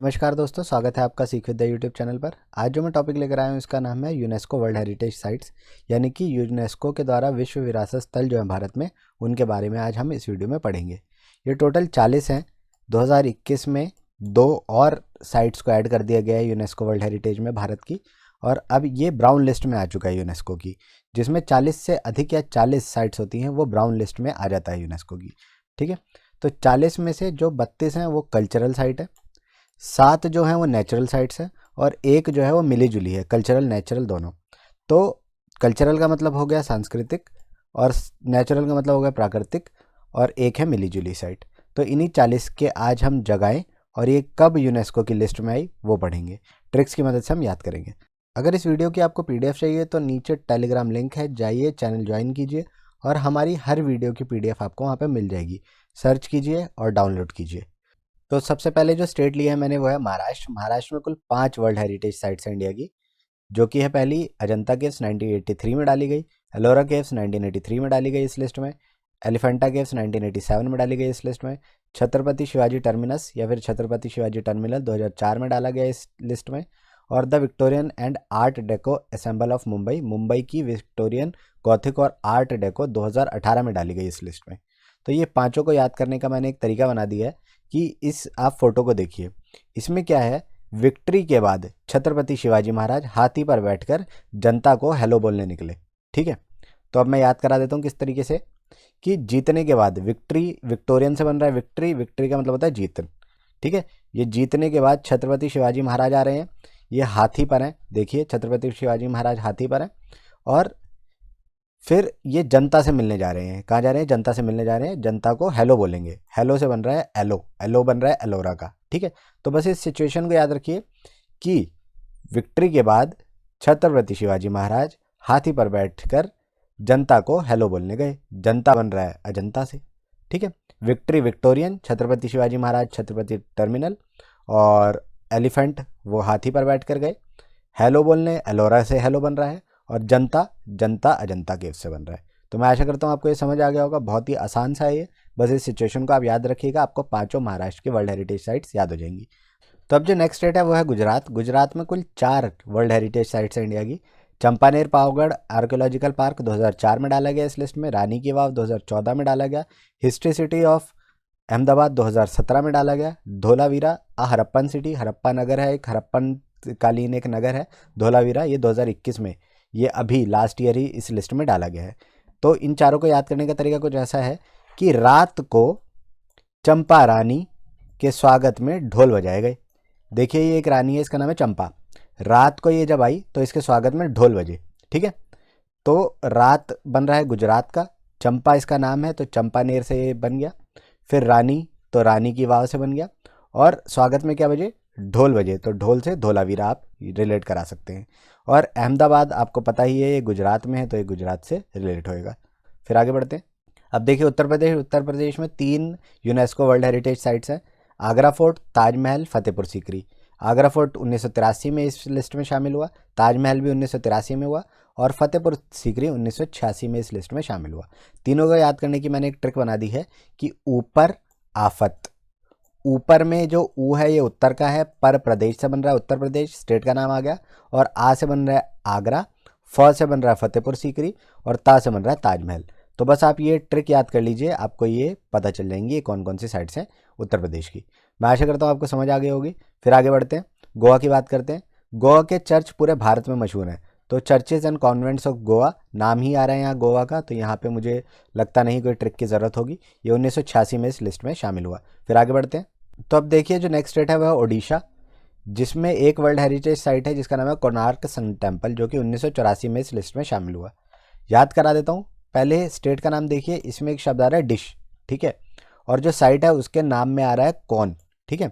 नमस्कार दोस्तों, स्वागत है आपका सीख विद द यूट्यूब चैनल पर। आज जो मैं टॉपिक लेकर आया हूँ इसका नाम है यूनेस्को वर्ल्ड हेरिटेज साइट्स, यानी कि यूनेस्को के द्वारा विश्व विरासत स्थल जो है भारत में, उनके बारे में आज हम इस वीडियो में पढ़ेंगे। ये टोटल 40 हैं। 2021 में 2 और साइट्स को ऐड कर दिया गया है यूनेस्को वर्ल्ड हेरिटेज में भारत की, और अब ये ब्राउन लिस्ट में आ चुका है यूनेस्को की, जिसमें 40 से अधिक या 40 साइट्स होती हैं वो ब्राउन लिस्ट में आ जाता है यूनेस्को की। ठीक है, तो 40 में से जो 32 हैं वो कल्चरल साइट है, 7 जो है वो नेचुरल साइट्स है, और एक जो है वो मिली जुली है, कल्चरल नेचुरल दोनों। तो कल्चरल का मतलब हो गया सांस्कृतिक, और नेचुरल का मतलब हो गया प्राकृतिक, और एक है मिली जुली साइट। तो इन्हीं 40 के आज हम जगहें और ये कब यूनेस्को की लिस्ट में आई वो पढ़ेंगे। ट्रिक्स की मदद से हम याद करेंगे। अगर इस वीडियो की आपको पीडीएफ चाहिए तो नीचे टेलीग्राम लिंक है, जाइए चैनल ज्वाइन कीजिए और हमारी हर वीडियो की पीडीएफ आपको वहाँ पे मिल जाएगी। सर्च कीजिए और डाउनलोड कीजिए। तो सबसे पहले जो स्टेट लिया है मैंने वो है महाराष्ट्र। महाराष्ट्र में कुल 5 वर्ल्ड हेरिटेज साइट्स हैं इंडिया की, जो कि है पहली अजंता केव्स 1983 में डाली गई, एलोरा केव्स 1983 में डाली गई इस लिस्ट में, एलिफेंटा केव्स 1987 में डाली गई इस लिस्ट में, छत्रपति शिवाजी टर्मिनस या फिर छत्रपति शिवाजी टर्मिनल 2004 में डाला गया इस लिस्ट में, और the Victorian and art deco assemble of Mumbai, Mumbai की विक्टोरियन गॉथिक और आर्ट डेको 2018 में डाली गई इस लिस्ट में। तो ये पांचों को याद करने का मैंने एक तरीका बना दिया है कि इस आप फोटो को देखिए, इसमें क्या है, विक्ट्री के बाद छत्रपति शिवाजी महाराज हाथी पर बैठकर जनता को हेलो बोलने निकले। ठीक है, तो अब मैं याद करा देता हूँ किस तरीके से, कि जीतने के बाद, विक्ट्री विक्टोरियन से बन रहा है विक्ट्री, विक्ट्री का मतलब होता है जीतन। ठीक है, ये जीतने के बाद छत्रपति शिवाजी महाराज आ रहे हैं, ये हाथी पर हैं, देखिए छत्रपति शिवाजी महाराज हाथी पर हैं, और फिर ये जनता से मिलने जा रहे हैं। कहाँ जा रहे हैं? जनता से मिलने जा रहे हैं, जनता को हेलो बोलेंगे। हेलो से बन रहा है एलो, एलो बन रहा है एलोरा का। ठीक है, तो बस इस सिचुएशन को याद रखिए कि विक्ट्री के बाद छत्रपति शिवाजी महाराज हाथी पर बैठकर जनता को हेलो बोलने गए, जनता बन रहा है अजंता से। ठीक है, victory Victorian, Chhatrapati Shivaji Maharaj Chhatrapati terminal, और एलिफेंट वो हाथी पर बैठ कर गए, हेलो बोलने एलोरा से हेलो बन रहा है, और जनता जनता अजंता केव से बन रहा है। तो मैं आशा करता हूँ आपको ये समझ आ गया होगा, बहुत ही आसान सा है ये। बस इस सिचुएशन को आप याद रखिएगा, आपको पांचों महाराष्ट्र की वर्ल्ड हेरिटेज साइट्स याद हो जाएंगी। तो अब जो नेक्स्ट स्टेट है वो है गुजरात। गुजरात में कुल 4 वर्ल्ड हेरिटेज साइट्स हैं इंडिया की। चंपानेर पावगढ़ आर्कियोलॉजिकल पार्क 2004 में डाला गया इस लिस्ट में, रानी की वाव 2014 में डाला गया, हिस्ट्री सिटी ऑफ अहमदाबाद 2017 में डाला गया, धोलावीरा हरप्पन सिटी, हरप्पा नगर है एक, हरप्पन कालीन एक नगर है धोलावीरा, ये 2021 में, ये अभी लास्ट ईयर ही इस लिस्ट में डाला गया है। तो इन चारों को याद करने का तरीका कुछ ऐसा है कि रात को चंपा रानी के स्वागत में ढोल बजाए गए। देखिए ये एक रानी है, इसका नाम है चंपा। रात को ये जब आई तो इसके स्वागत में ढोल बजे। ठीक है, तो रात बन रहा है गुजरात का, चंपा इसका नाम है तो चंपानेर से ये बन गया, फिर रानी तो रानी की वाव से बन गया, और स्वागत में क्या बजे? ढोल बजे, तो ढोल से धोलावीरा आप रिलेट करा सकते हैं। और अहमदाबाद आपको पता ही है ये गुजरात में है, तो ये गुजरात से रिलेट होएगा। फिर आगे बढ़ते हैं। अब देखिए उत्तर प्रदेश। उत्तर प्रदेश में 3 यूनेस्को वर्ल्ड हेरिटेज साइट्स हैं, आगरा फोर्ट, ताजमहल, फतेहपुर सीकरी। आगरा फोर्ट 1983 में इस लिस्ट में शामिल हुआ, ताजमहल भी 1983 में हुआ, और फतेहपुर सीकरी 1986 में इस लिस्ट में शामिल हुआ। तीनों को याद करने की मैंने एक ट्रिक बना दी है कि ऊपर आफत, ऊपर में जो ऊ है ये उत्तर का है, पर प्रदेश से बन रहा है उत्तर प्रदेश, स्टेट का नाम आ गया, और आ से बन रहा है आगरा, फ से बन रहा है फतेहपुर सीकरी, और ता से बन रहा है ताजमहल। तो बस आप ये ट्रिक याद कर लीजिए, आपको ये पता चल जाएंगी ये कौन कौन सी साइट्स हैं उत्तर प्रदेश की। मैं आशा करता हूँ आपको समझ आ गई होगी। फिर आगे बढ़ते हैं, गोवा की बात करते हैं। गोवा के चर्च पूरे भारत में मशहूर हैं, तो churches and convents of Goa नाम ही आ रहा है यहाँ गोवा का, तो यहाँ पे मुझे लगता नहीं कोई ट्रिक की ज़रूरत होगी। ये 1986 में इस लिस्ट में शामिल हुआ। फिर आगे बढ़ते हैं। तो अब देखिए जो नेक्स्ट स्टेट है वह ओडिशा, जिसमें एक वर्ल्ड हेरिटेज साइट है जिसका नाम है कोणार्क सन टेम्पल, जो कि 1984 में इस लिस्ट में शामिल हुआ। याद करा देता हूँ, पहले स्टेट का नाम देखिए, इसमें एक शब्द आ रहा है डिश। ठीक है, और जो साइट है उसके नाम में आ रहा है कौन। ठीक है,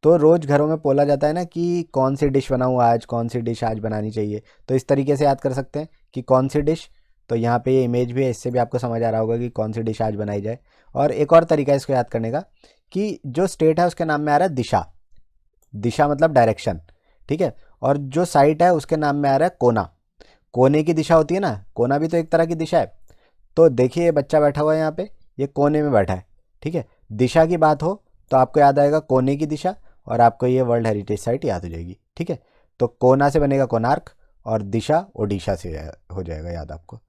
तो रोज़ घरों में बोला जाता है ना कि कौन सी डिश बनाऊँ आज, कौन सी डिश आज बनानी चाहिए, तो इस तरीके से याद कर सकते हैं कि कौन सी डिश। तो यहाँ पे ये इमेज भी है, इससे भी आपको समझ आ रहा होगा कि कौन सी डिश आज बनाई जाए। और एक और तरीका इसको याद करने का कि जो स्टेट है उसके नाम में आ रहा है दिशा, दिशा मतलब डायरेक्शन। ठीक है, और जो साइट है उसके नाम में आ रहा है कोना, कोने की दिशा होती है ना, कोना भी तो एक तरह की दिशा है। तो देखिए ये बच्चा बैठा हुआ है यहाँ पे, ये कोने में बैठा है। ठीक है, दिशा की बात हो तो आपको याद आएगा कोने की दिशा, और आपको ये वर्ल्ड हेरिटेज साइट याद हो जाएगी। ठीक है, तो कोना से बनेगा कोणार्क और दिशा ओडिशा से हो जाएगा याद आपको।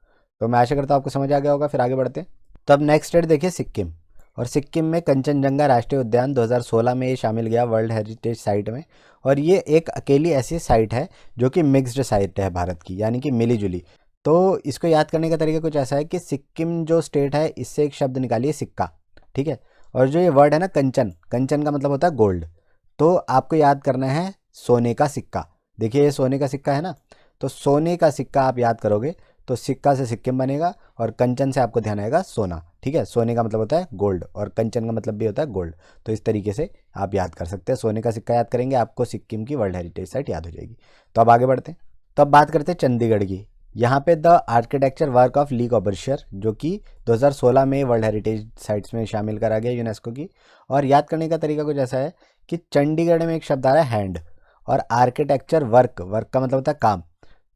तो मैं आशा करता हूँ आपको समझ आ गया होगा। फिर आगे बढ़ते हैं। तब नेक्स्ट स्टेट देखिए सिक्किम, और सिक्किम में कंचनजंगा राष्ट्रीय उद्यान 2016 में ये शामिल गया वर्ल्ड हेरिटेज साइट में। और ये एक अकेली ऐसी साइट है जो कि मिक्स्ड साइट है भारत की, यानी कि मिली जुली। तो इसको याद करने का तरीका कुछ ऐसा है कि सिक्किम जो स्टेट है इससे एक शब्द निकालिए सिक्का। ठीक है, और जो ये वर्ड है ना कंचन, कंचन का मतलब होता है गोल्ड। तो आपको याद करना है सोने का सिक्का। देखिए ये सोने का सिक्का है ना, तो सोने का सिक्का आप याद करोगे तो सिक्का से सिक्किम बनेगा और कंचन से आपको ध्यान आएगा सोना। ठीक है, सोने का मतलब होता है गोल्ड और कंचन का मतलब भी होता है गोल्ड। तो इस तरीके से आप याद कर सकते हैं। सोने का सिक्का याद करेंगे आपको सिक्किम की वर्ल्ड हेरिटेज साइट याद हो जाएगी। तो अब आगे बढ़ते हैं। तो अब बात करते हैं चंडीगढ़ की। यहाँ पे the architecture work of Lee Corbusier जो कि 2016 में वर्ल्ड हेरिटेज साइट्स में शामिल करा गया यूनेस्को की। और याद करने का तरीका कुछ ऐसा है कि चंडीगढ़ में एक शब्द आ रहा है हैंड, और आर्किटेक्चर वर्क, वर्क का मतलब होता है काम।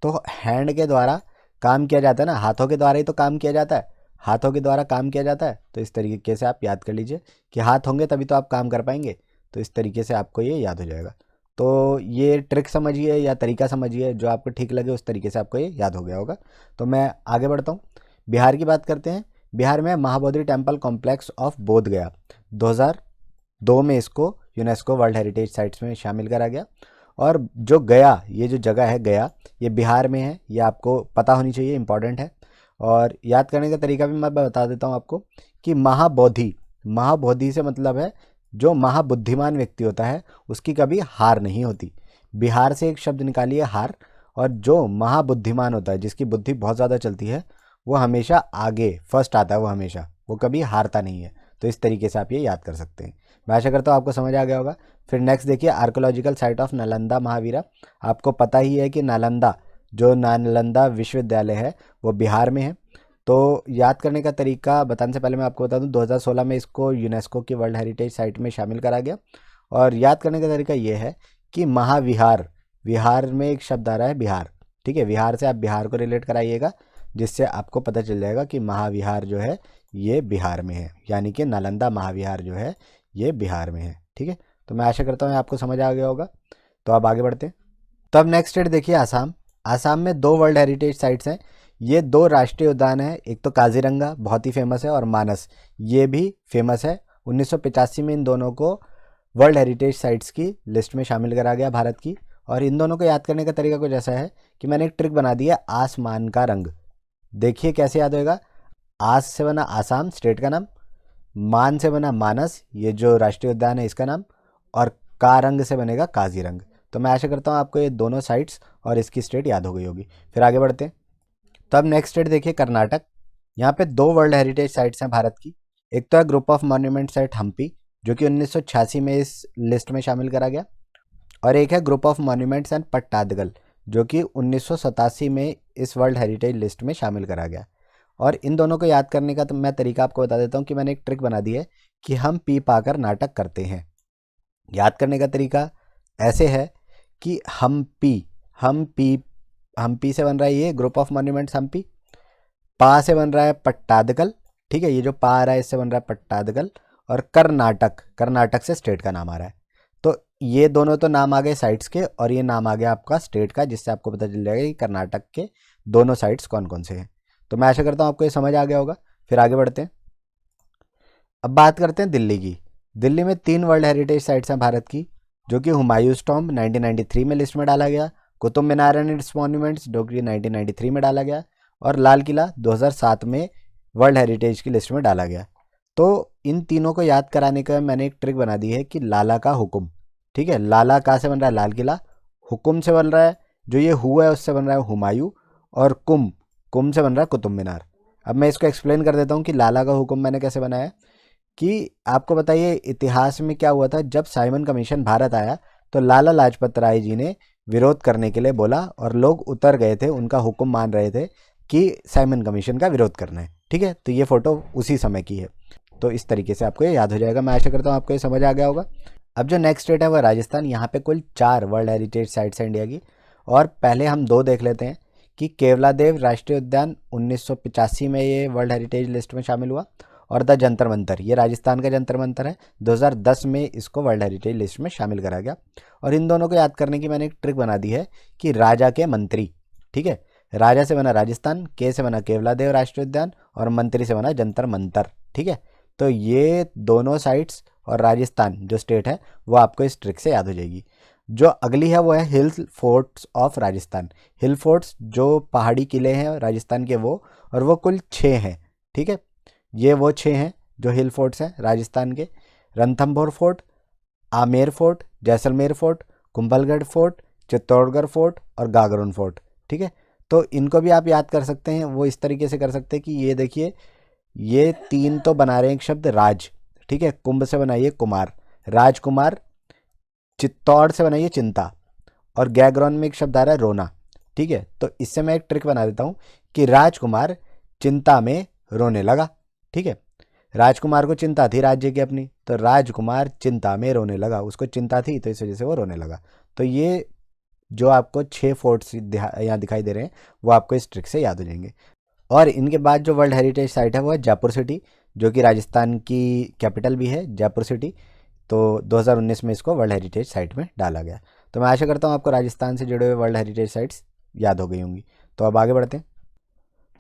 तो हैंड के द्वारा काम किया जाता है ना, हाथों के द्वारा ही तो काम किया जाता है, हाथों के द्वारा काम किया जाता है। तो इस तरीके से आप याद कर लीजिए कि हाथ होंगे तभी तो आप काम कर पाएंगे। तो इस तरीके से आपको ये याद हो जाएगा। तो ये ट्रिक समझिए या तरीका समझिए, जो आपको ठीक लगे उस तरीके से आपको ये याद हो गया होगा। तो मैं आगे बढ़ता हूँ। बिहार की बात करते हैं। बिहार में महाबोधि टेम्पल कॉम्प्लेक्स ऑफ बोध गया 2002 में इसको यूनेस्को वर्ल्ड हेरिटेज साइट्स में शामिल करा गया। और जो गया, ये जो जगह है गया, ये बिहार में है, ये आपको पता होनी चाहिए, इंपॉर्टेंट है। और याद करने का तरीका भी मैं बता देता हूँ आपको कि महाबोधि, महाबोधि से मतलब है जो महाबुद्धिमान व्यक्ति होता है उसकी कभी हार नहीं होती। बिहार से एक शब्द निकालिए हार, और जो महाबुद्धिमान होता है जिसकी बुद्धि बहुत ज़्यादा चलती है वो हमेशा आगे फर्स्ट आता है, वो हमेशा, वो कभी हारता नहीं है। तो इस तरीके से आप ये याद कर सकते हैं। मैं आशा करता हूँ आपको समझ आ गया होगा। फिर नेक्स्ट देखिए archaeological site of Nalanda Mahavira. आपको पता ही है कि नालंदा, जो नालंदा विश्वविद्यालय है वो बिहार में है। तो याद करने का तरीका बताने से पहले मैं आपको बता दूं 2016 में इसको यूनेस्को की वर्ल्ड हेरिटेज साइट में शामिल करा गया। और याद करने का तरीका ये है कि महाविहार, विहार में एक शब्द आ रहा है बिहार। ठीक है, विहार से आप बिहार को रिलेट कराइएगा, जिससे आपको पता चल जाएगा कि महाविहार जो है ये बिहार में है, यानी कि नालंदा महाविहार जो है ये बिहार में है। ठीक है, तो मैं आशा करता हूँ आपको समझ आ गया होगा। तो अब आगे बढ़ते हैं। तो अब नेक्स्ट स्टेट देखिए आसाम। आसाम में 2 वर्ल्ड हेरिटेज साइट्स हैं। ये 2 राष्ट्रीय उद्यान हैं, एक तो काजीरंगा बहुत ही फेमस है और मानस ये भी फेमस है। 1985 में इन दोनों को वर्ल्ड हेरिटेज साइट्स की लिस्ट में शामिल करा गया भारत की। और इन दोनों को याद करने का तरीका कुछ ऐसा है कि मैंने एक ट्रिक बना दी है आसमान का रंग। देखिए कैसे याद होएगा। आस से बना आसाम स्टेट का नाम, मान से बना मानस ये जो राष्ट्रीय उद्यान है इसका नाम, और का रंग से बनेगा काजीरंग। तो मैं आशा करता हूँ आपको ये दोनों साइट्स और इसकी स्टेट याद हो गई होगी। फिर आगे बढ़ते हैं। तो अब नेक्स्ट स्टेट देखिए कर्नाटक। यहाँ पे 2 वर्ल्ड हेरिटेज साइट्स हैं भारत की। एक तो है group of monument site Hampi जो कि 1986 में इस लिस्ट में शामिल करा गया, और एक है group of monuments and Pattadakal जो कि 1987 में इस वर्ल्ड हेरिटेज लिस्ट में शामिल करा गया। और इन दोनों को याद करने का तो मैं तरीका आपको बता देता हूँ कि मैंने एक ट्रिक बना दी है कि हम पी पाकर नाटक करते हैं। याद करने का तरीका ऐसे है कि हम्पी से बन रहा है ये ग्रुप ऑफ मॉन्यूमेंट्स हम्पी, पा से बन रहा है पट्टादकल। ठीक है, ये जो पा आ रहा है इससे बन रहा है पट्टादकल, और कर्नाटक, कर्नाटक से स्टेट का नाम आ रहा है। तो ये दोनों तो नाम आ गए साइट्स के और ये नाम आ गया आपका स्टेट का, जिससे आपको पता चल जाएगा कि कर्नाटक के दोनों साइट्स कौन कौन से हैं। तो मैं आशा करता हूँ आपको ये समझ आ गया होगा। फिर आगे बढ़ते हैं। अब बात करते हैं दिल्ली की। दिल्ली में 3 वर्ल्ड हेरिटेज साइट्स हैं भारत की, जो कि हुमायूंस टॉम्ब 1993 में लिस्ट में डाला गया, Qutub Minar and it's monuments जो कि 1993 में डाला गया, और लाल किला 2007 में वर्ल्ड हेरिटेज की लिस्ट में डाला गया। तो इन तीनों को याद कराने का मैंने एक ट्रिक बना दी है कि लाला का हुक्म। ठीक है, लाला का से बन रहा है लाल किला, हुक्म से बन रहा है जो ये हुआ है उससे बन रहा है हुमायूं, और कुम से बन रहा है कुतुब मीनार। अब मैं इसको एक्सप्लेन कर देता हूँ कि लाला का हुक्म मैंने कैसे बनाया। कि आपको बताइए इतिहास में क्या हुआ था, जब साइमन कमीशन भारत आया तो लाला लाजपत राय जी ने विरोध करने के लिए बोला और लोग उतर गए थे, उनका हुक्म मान रहे थे कि साइमन कमीशन का विरोध करना है। ठीक है, तो ये फोटो उसी समय की है। तो इस तरीके से आपको ये याद हो जाएगा। मैं आशा करता हूँ आपको ये समझ आ गया होगा। अब जो नेक्स्ट स्टेट है वह राजस्थान। यहाँ पे कुल 4 वर्ल्ड हेरिटेज साइट्स हैं इंडिया की, और पहले हम 2 देख लेते हैं कि केवलादेव राष्ट्रीय उद्यान 1985 में ये वर्ल्ड हेरिटेज लिस्ट में शामिल हुआ, और द जंतर मंतर, ये राजस्थान का जंतर मंतर है, 2010 में इसको वर्ल्ड हेरिटेज लिस्ट में शामिल करा गया। और इन दोनों को याद करने की मैंने एक ट्रिक बना दी है कि राजा के मंत्री, ठीक है, राजा से बना राजस्थान, के से बना केवलादेव राष्ट्रीय उद्यान और मंत्री से बना जंतर मंतर, ठीक है। तो ये दोनों साइट्स और राजस्थान जो स्टेट है वो आपको इस ट्रिक से याद हो जाएगी। जो अगली है वो है hill forts of Rajasthan. Hill forts जो पहाड़ी किले हैं राजस्थान के वो, और वो कुल 6 हैं, ठीक है। ये वो 6 हैं जो हिल फोर्ट्स हैं राजस्थान के: Ranthambore fort, Amer fort, Jaisalmer fort, Kumbhalgarh fort, Chittorgarh fort और गागरोन फोर्ट, ठीक है। तो इनको भी आप याद कर सकते हैं, वो इस तरीके से कर सकते हैं कि ये देखिए, ये 3 तो बना रहे हैं एक शब्द राज, ठीक है, कुंभ से बनाइए कुमार, राजकुमार, चित्तौड़ से बनाइए चिंता, और गैगरॉन में एक शब्द आ रहा है रोना, ठीक है। तो इससे मैं एक ट्रिक बना देता हूँ कि राजकुमार चिंता में रोने लगा, ठीक है। राजकुमार को चिंता थी राज्य की अपनी, तो राजकुमार चिंता में रोने लगा, उसको चिंता थी तो इस वजह से वो रोने लगा। तो ये जो आपको 6 फोर्ट्स यहाँ दिखाई दे रहे हैं वो आपको इस ट्रिक से याद हो जाएंगे। और इनके बाद जो वर्ल्ड हेरिटेज साइट है वो है जयपुर सिटी, जो कि राजस्थान की कैपिटल भी है जयपुर सिटी। तो 2019 में इसको वर्ल्ड हेरिटेज साइट में डाला गया। तो मैं आशा करता हूँ आपको राजस्थान से जुड़े हुए वर्ल्ड हेरिटेज साइट्स याद हो गई होंगी। तो अब आगे बढ़ते हैं।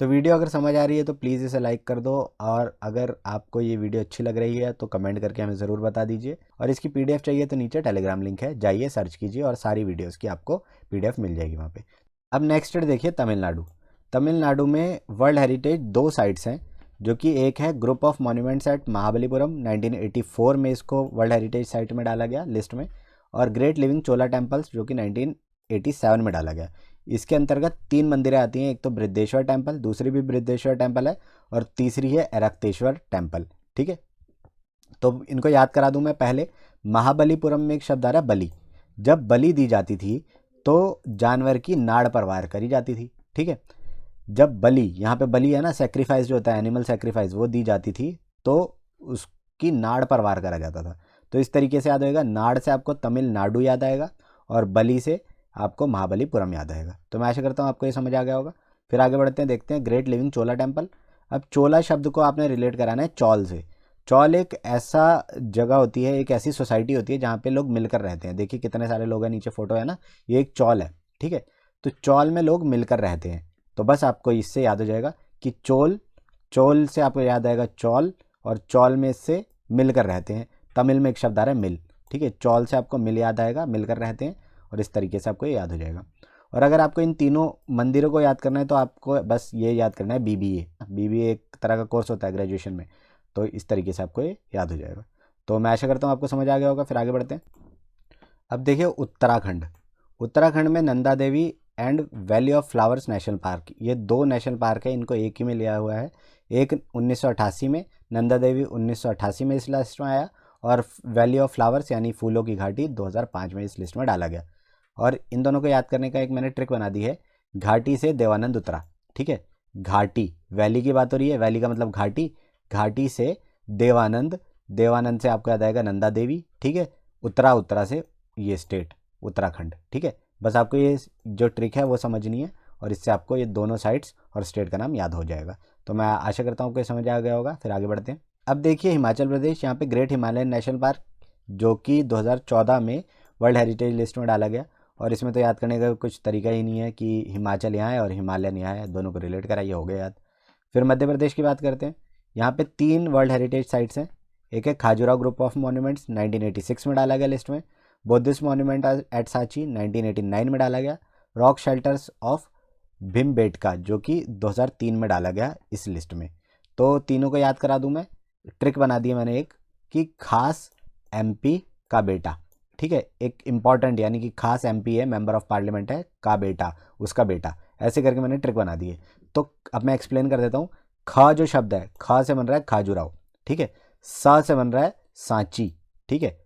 तो वीडियो अगर समझ आ रही है तो प्लीज़ इसे लाइक कर दो, और अगर आपको ये वीडियो अच्छी लग रही है तो कमेंट करके हमें ज़रूर बता दीजिए। और इसकी पीडीएफ चाहिए तो नीचे टेलीग्राम लिंक है, जाइए सर्च कीजिए और सारी वीडियोस की आपको पीडीएफ मिल जाएगी वहाँ पे। अब नेक्स्ट देखिए तमिलनाडु। तमिलनाडु में वर्ल्ड हेरिटेज 2 साइट्स हैं, जो कि एक है group of monuments at Mahabalipuram, 1984 में इसको वर्ल्ड हेरिटेज साइट में डाला गया लिस्ट में, और ग्रेट लिविंग चोला टेम्पल्स जो कि 1987 में डाला गया। इसके अंतर्गत 3 मंदिरें आती हैं, एक तो बृहदेश्वर टेम्पल, दूसरी भी बृहदेश्वर टेम्पल है, और तीसरी है एरक्तेश्वर टेम्पल, ठीक है। तो इनको याद करा दूं मैं पहले। महाबलीपुरम में एक शब्द आ रहा है बलि। जब बलि दी जाती थी तो जानवर की नाड़ पर वार करी जाती थी, ठीक है। जब बलि, यहाँ पे बलि है ना, सेक्रीफाइस जो होता है, एनिमल सेक्रीफाइस, वो दी जाती थी तो उसकी नाड़ पर वार करा जाता था। तो इस तरीके से याद होएगा, नाड़ से आपको तमिलनाडु याद आएगा और बलि से आपको महाबलीपुरम याद आएगा। तो मैं आशा करता हूँ आपको ये समझ आ गया होगा। फिर आगे बढ़ते हैं, देखते हैं ग्रेट लिविंग चोला टेम्पल। अब चोला शब्द को आपने रिलेट कराना है चौल से। चौल एक ऐसा जगह होती है, एक ऐसी सोसाइटी होती है जहाँ पे लोग मिलकर रहते हैं। देखिए कितने सारे लोग हैं, नीचे फोटो है ना, ये एक चौल है, ठीक है। तो चौल में लोग मिलकर रहते हैं। तो बस आपको इससे याद हो जाएगा कि चोल, चोल से आपको याद आएगा चौल, और चौल में इससे मिलकर रहते हैं। तमिल में एक शब्द आ रहा है मिल, ठीक है। चौल से आपको मिल याद आएगा, मिलकर रहते हैं, और इस तरीके से आपको ये याद हो जाएगा। और अगर आपको इन तीनों मंदिरों को याद करना है तो आपको बस ये याद करना है बीबीए। बीबीए एक तरह का कोर्स होता है ग्रेजुएशन में, तो इस तरीके से आपको ये याद हो जाएगा। तो मैं आशा करता हूँ आपको समझ आ गया होगा। फिर आगे बढ़ते हैं। अब देखिए उत्तराखंड। उत्तराखंड में Nanda Devi and valley of flowers national park, ये 2 नेशनल पार्क है, इनको एक ही में लिया हुआ है। एक 1988 में, नंदा देवी 1988 में इस लिस्ट में आया, और वैली ऑफ फ्लावर्स यानी फूलों की घाटी 2005 में इस लिस्ट में डाला गया। और इन दोनों को याद करने का एक मैंने ट्रिक बना दी है, घाटी से देवानंद उतरा, ठीक है। घाटी, वैली की बात हो रही है, वैली का मतलब घाटी, घाटी से देवानंद, देवानंद से आपको याद आएगा नंदा देवी, ठीक है। उत्तरा, उत्तरा से ये स्टेट उत्तराखंड, ठीक है। बस आपको ये जो ट्रिक है वो समझनी है, और इससे आपको ये दोनों साइट्स और स्टेट का नाम याद हो जाएगा। तो मैं आशा करता हूँ आपको समझ आ गया होगा। फिर आगे बढ़ते हैं। अब देखिए हिमाचल प्रदेश, यहाँ पे ग्रेट हिमालयन नेशनल पार्क, जो कि 2014 में वर्ल्ड हेरिटेज लिस्ट में डाला गया। और इसमें तो याद करने का कुछ तरीका ही नहीं है कि हिमाचल यहाँ है और हिमालयन यहाँ है, दोनों को रिलेट कराइए, हो गया याद। फिर मध्य प्रदेश की बात करते हैं। यहाँ पे 3 वर्ल्ड हेरिटेज साइट्स हैं। एक है खाजुराहो ग्रुप ऑफ मॉन्यूमेंट्स, 1986 में डाला गया लिस्ट में। बुद्धिस्ट मॉन्यूमेंट एट सांची 1989 में डाला गया। रॉक शेल्टर्स ऑफ भीमबेटका जो कि 2003 में डाला गया इस लिस्ट में। तो तीनों को याद करा दूं मैं, ट्रिक बना दी मैंने एक, कि खास एमपी का बेटा, ठीक है। एक इंपॉर्टेंट यानी कि खास एमपी है, मेंबर ऑफ पार्लियामेंट है, का बेटा, उसका बेटा, ऐसे करके मैंने ट्रिक बना दी है। तो अब मैं एक्सप्लेन कर देता हूँ। ख जो शब्द है, ख से बन रहा है खाजुराहो, ठीक है। सा से बन रहा है सांची, ठीक है।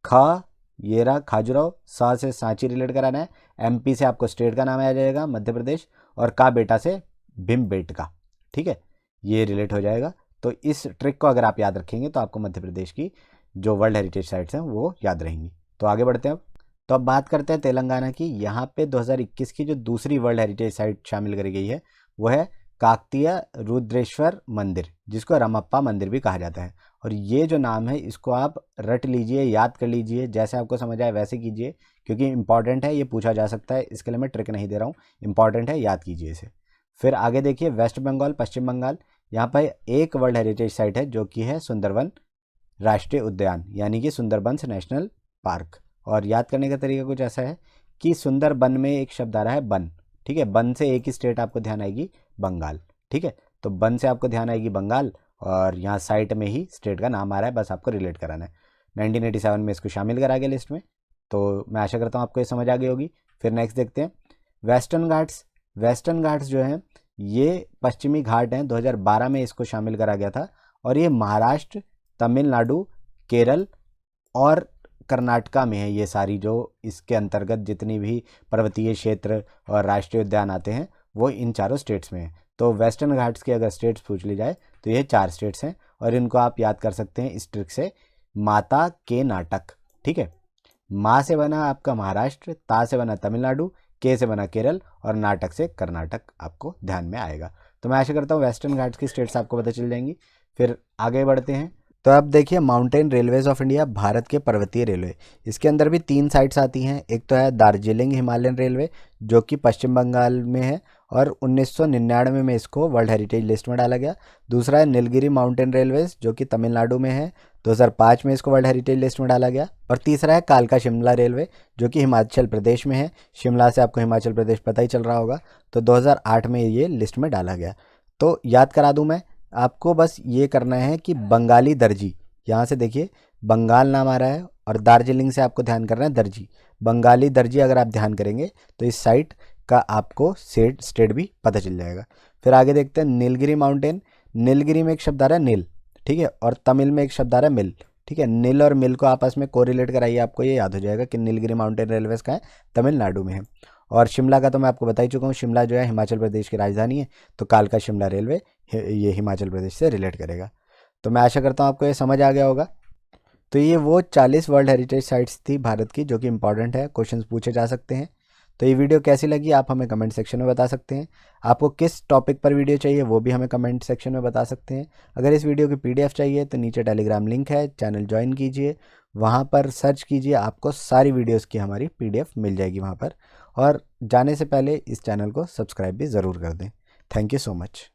ख ये रहा खाजुराहो, सा से सांची रिलेट कराना है, एमपी से आपको स्टेट का नाम आ जाएगा मध्य प्रदेश, और का बेटा से भीमबेटका, ठीक है, ये रिलेट हो जाएगा। तो इस ट्रिक को अगर आप याद रखेंगे तो आपको मध्य प्रदेश की जो वर्ल्ड हेरिटेज साइट्स हैं वो याद रहेंगी। तो आगे बढ़ते हैं अब। तो अब बात करते हैं तेलंगाना की। यहाँ पे 2021 की जो दूसरी वर्ल्ड हेरिटेज साइट शामिल करी गई है वो है काकतीय रुद्रेश्वर मंदिर, जिसको रमप्पा मंदिर भी कहा जाता है। और ये जो नाम है इसको आप रट लीजिए, याद कर लीजिए, जैसे आपको समझ आए वैसे कीजिए, क्योंकि इंपॉर्टेंट है, ये पूछा जा सकता है, इसके लिए मैं ट्रिक नहीं दे रहा हूँ, इंपॉर्टेंट है, याद कीजिए इसे। फिर आगे देखिए वेस्ट बंगाल, पश्चिम बंगाल, यहाँ पर एक वर्ल्ड हेरिटेज साइट है जो कि है सुंदरवन राष्ट्रीय उद्यान, यानी कि सुंदरबंस नेशनल पार्क। और याद करने का तरीका कुछ ऐसा है कि सुंदरबन में एक शब्द आ रहा है बन, ठीक है, बन से एक ही स्टेट आपको ध्यान आएगी, बंगाल, ठीक है, तो बन से आपको ध्यान आएगी बंगाल, और यहाँ साइट में ही स्टेट का नाम आ रहा है, बस आपको रिलेट कराना है। 1987 में इसको शामिल करा गया लिस्ट में। तो मैं आशा करता हूँ आपको ये समझ आ गई होगी। फिर नेक्स्ट देखते हैं वेस्टर्न घाट्स। वेस्टर्न घाट्स जो हैं ये पश्चिमी घाट हैं, 2012 में इसको शामिल करा गया था, और ये महाराष्ट्र, तमिलनाडु, केरल और कर्नाटका में है। ये सारी जो इसके अंतर्गत जितनी भी पर्वतीय क्षेत्र और राष्ट्रीय उद्यान आते हैं वो इन चारों स्टेट्स में है। तो वेस्टर्न घाट्स की अगर स्टेट्स पूछ ली जाए तो ये 4 स्टेट्स हैं, और इनको आप याद कर सकते हैं इस ट्रिक से, माता के नाटक, ठीक है, माँ से बना आपका महाराष्ट्र, ता से बना तमिलनाडु, के से बना केरल, और नाटक से कर्नाटक आपको ध्यान में आएगा। तो मैं आशा करता हूँ वेस्टर्न घाट्स की स्टेट्स आपको पता चल जाएंगी। फिर आगे बढ़ते हैं। तो अब देखिए mountain railways of India, Bharat के पर्वतीय रेलवे, इसके अंदर भी 3 साइट्स आती हैं। एक तो है दार्जिलिंग हिमालयन रेलवे जो कि पश्चिम बंगाल में है, और 1999 में इसको वर्ल्ड हेरिटेज लिस्ट में डाला गया। दूसरा है नीलगिरी माउंटेन रेलवेज जो कि तमिलनाडु में है, 2005 में इसको वर्ल्ड हेरिटेज लिस्ट में डाला गया। और तीसरा है कालका शिमला रेलवे जो कि हिमाचल प्रदेश में है, शिमला से आपको हिमाचल प्रदेश पता ही चल रहा होगा, तो 2008 में ये लिस्ट में डाला गया। तो याद करा दूं मैं आपको, बस ये करना है कि बंगाली दर्जी, यहाँ से देखिए बंगाल नाम आ रहा है, और दार्जिलिंग से आपको ध्यान करना है दर्जी, बंगाली दर्जी अगर आप ध्यान करेंगे तो इस साइट का आपको स्टेट भी पता चल जाएगा। फिर आगे देखते हैं नीलगिरी माउंटेन। नीलगिरी में एक शब्द आ रहा है नील, ठीक है, और तमिल में एक शब्द आ रहा है मिल, ठीक है, नील और मिल को आपस में कोरिलेट कराइए, आपको ये याद हो जाएगा कि नीलगिरी माउंटेन रेलवेज का है, तमिलनाडु में है। और शिमला का तो मैं आपको बता ही चुका हूँ, शिमला जो है हिमाचल प्रदेश की राजधानी है, तो कालका शिमला रेलवे ये हिमाचल प्रदेश से रिलेट करेगा। तो मैं आशा करता हूँ आपको ये समझ आ गया होगा। तो ये वो 40 वर्ल्ड हेरिटेज साइट्स थी भारत की जो कि इंपॉर्टेंट है, क्वेश्चंस पूछे जा सकते हैं। तो ये वीडियो कैसी लगी आप हमें कमेंट सेक्शन में बता सकते हैं। आपको किस टॉपिक पर वीडियो चाहिए वो भी हमें कमेंट सेक्शन में बता सकते हैं। अगर इस वीडियो की PDF चाहिए तो नीचे टेलीग्राम लिंक है, चैनल ज्वाइन कीजिए, वहाँ पर सर्च कीजिए, आपको सारी वीडियोज़ की हमारी PDF मिल जाएगी वहाँ पर। और जाने से पहले इस चैनल को सब्सक्राइब भी ज़रूर कर दें। Thank you so much.